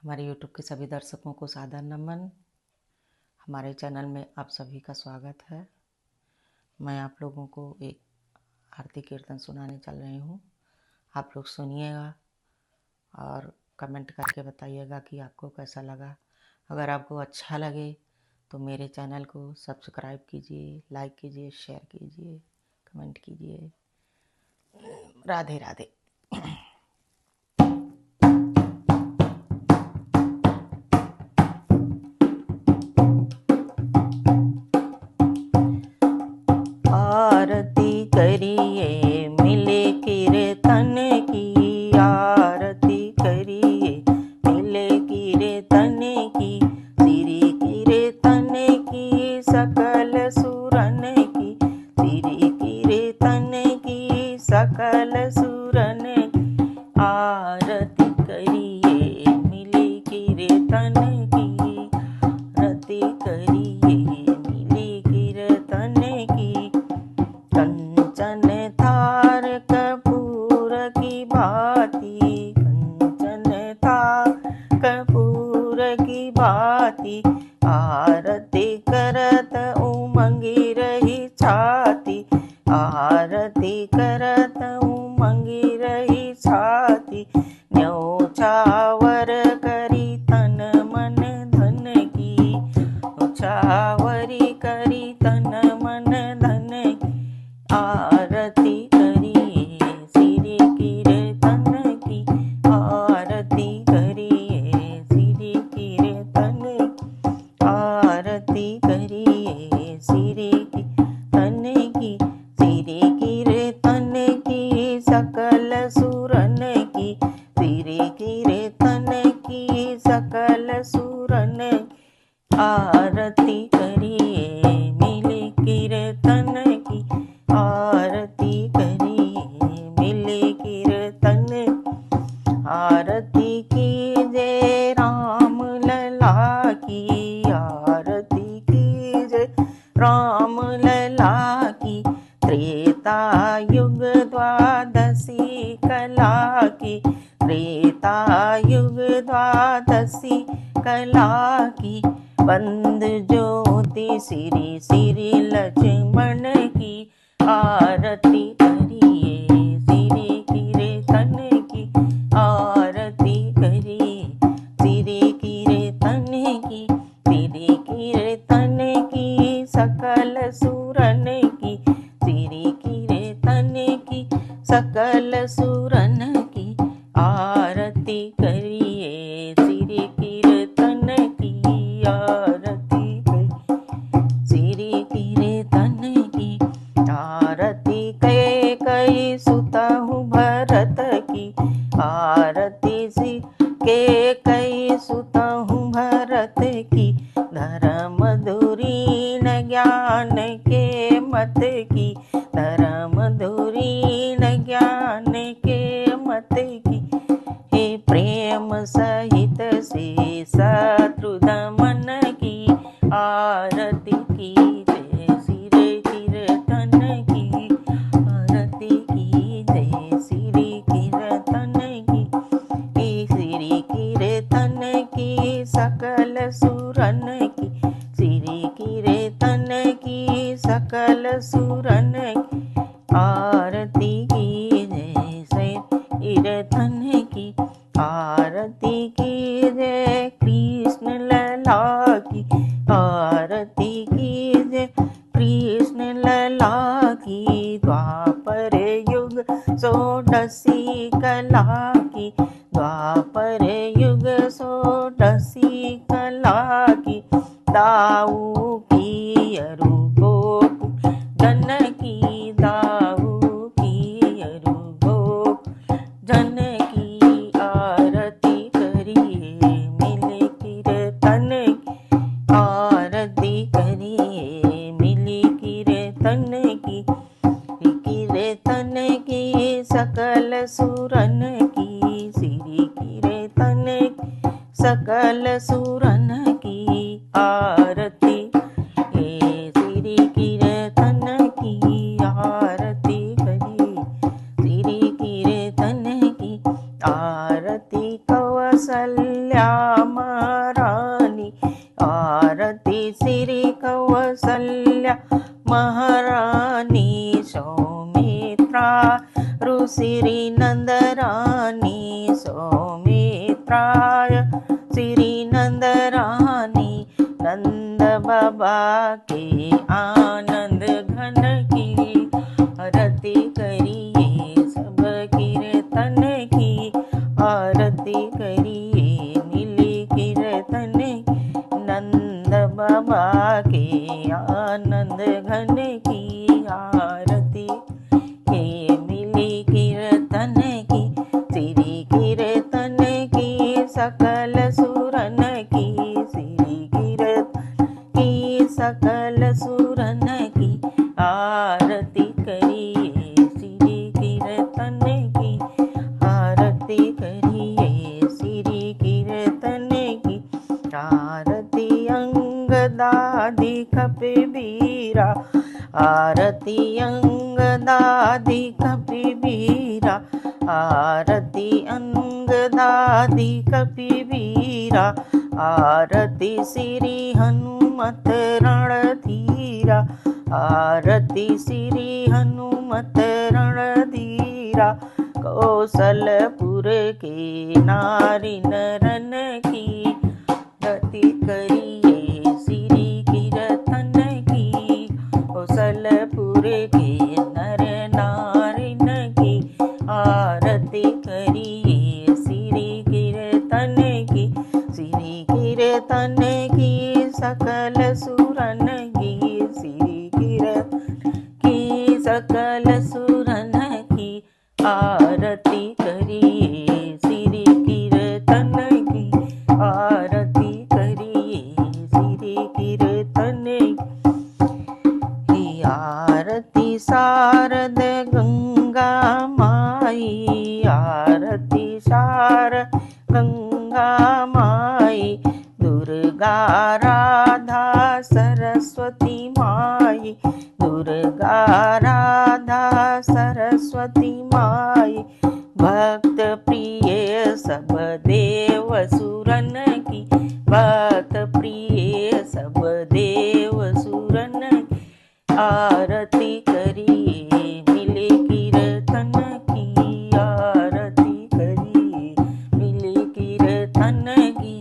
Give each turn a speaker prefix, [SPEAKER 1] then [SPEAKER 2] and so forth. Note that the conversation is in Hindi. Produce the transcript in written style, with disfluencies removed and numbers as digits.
[SPEAKER 1] हमारे YouTube के सभी दर्शकों को सादर नमन। हमारे चैनल में आप सभी का स्वागत है। मैं आप लोगों को एक आरती कीर्तन सुनाने चल रही हूँ। आप लोग सुनिएगा और कमेंट करके बताइएगा कि आपको कैसा लगा। अगर आपको अच्छा लगे तो मेरे चैनल को सब्सक्राइब कीजिए, लाइक कीजिए, शेयर कीजिए, कमेंट कीजिए। राधे राधे। आरती करिए मिले कीर्तन की, आरती करिए मिले कीर्तन की, श्री कीर्तन की सकल सुरन की, श्री कीर्तन की सकल सुरन की। आरती करिए मिले कीर्तन की, आरती करिए मिले कीर्तन की। कंचन थार कपूर की भांति, कंचन थार कपूर की भांति, आरती करत उमंगी रही छाती, आरती करत उमंगी रही छाती। न्योछावर करी तन मन धन की, न्योछावरी करी तन मन धन की। आरती करिए श्री कीर्तन की, आरती करिए श्री कीर्तन की, आरती करिए श्री कीर्तन की, श्री कीर्तन की सकल सुरन की, श्री कीर्तन की सकल सुरन की। आरती करिए मिले कीर्तन की, आरती करिए मिले कीर्तन। आरती कीजे राम लला की, आरती कीजे राम लला की, त्रेता युग द्वादशी कला की, त्रेता युग द्वादशी कला की। बंद ज्योति श्री श्री लक्ष्मण की, आरती करिए श्री कीर्तन की, आरती करिए श्री कीर्तन की, श्री कीर्तन की सकल सुरन की, श्री कीर्तन की सकल सुरन की। आरती करिए श्री कीर्तन की, आरती करिए श्री कीर्तन की। आरती कै कई सुतहु भरत की, आरती सी के कई सुतहु भरत की। धर्म धुरीन ज्ञान के मत की, धर्म धुरीन ज्ञान के मत की। हे प्रेम सहित से शत्रु दमन की, आरती कीजिए श्री कीर्तन की, आरती कीजिए श्री कीर्तन की, श्री कीर्तन की सकल सुरन की, श्री कीर्तन की सकल सुरन की। आरती कीजिए श्री कीर्तन की, आरती कीजिए कृष्ण लला की, आरती कीजिए कृष्ण लला की। द्वापर युग षोडशी कला की, द्वापर युग षोडशी कला की। दाऊ की अरु गोकुल जन की, दाऊ की अरु गोकुल जन की। आरती करिए मिले कीर्तन की, आरती करिए मिले कीर्तन की, कीर्तन की सकल सुरन की, श्री कीर्तन की सकल सुरन की। आरती श्री कीर्तन की, आरती करिए श्री कीर्तन की। आरती कौसल्या श्री नंद रानी सौमित्राय श्री नंद रानी नंद बाबा के आनंद घन की आरती करिए सब कीर्तन की आरती करिए मिली कीर्तन नंद बाबा के आनंद घन की आरती के मिली कीर्तन की श्री कीर्तन की सकल सुरन की श्री कीर्तन की सकल सुरन की आरती करिए श्री कीर्तन की आरती करिए श्री कीर्तन की आरती अंगदादि कपिबीरा आरती अंगदादि कपिबीरा आरती अंगदादि कपिबीरा आरती श्री हनुमत रणधीरा आरती श्री हनुमत रणधीरा कौशलपुर के नारी नरन की आरती करिए श्री कीर्तन की कौशलपुर के नर नारिन की आरती करिए श्री कीर्तन की श्री कीर्तन की सकल सुरन की श्री कीर्तन की सकल सुरन की आरती करिए श्री कीर्तन की आरती करिए श्री कीर्तन की आरती शारद गंगा माई आरती शारद गंगा माई दुर्गा राधा सरस्वती माई दुर्गा राधा सरस्वती माई भक्त प्रिय सब देव सुरन की भक्त प्रिय सब देव सुरन की आरती करिए मिले कीर्तन की आरती करिए मिले कीर्तन की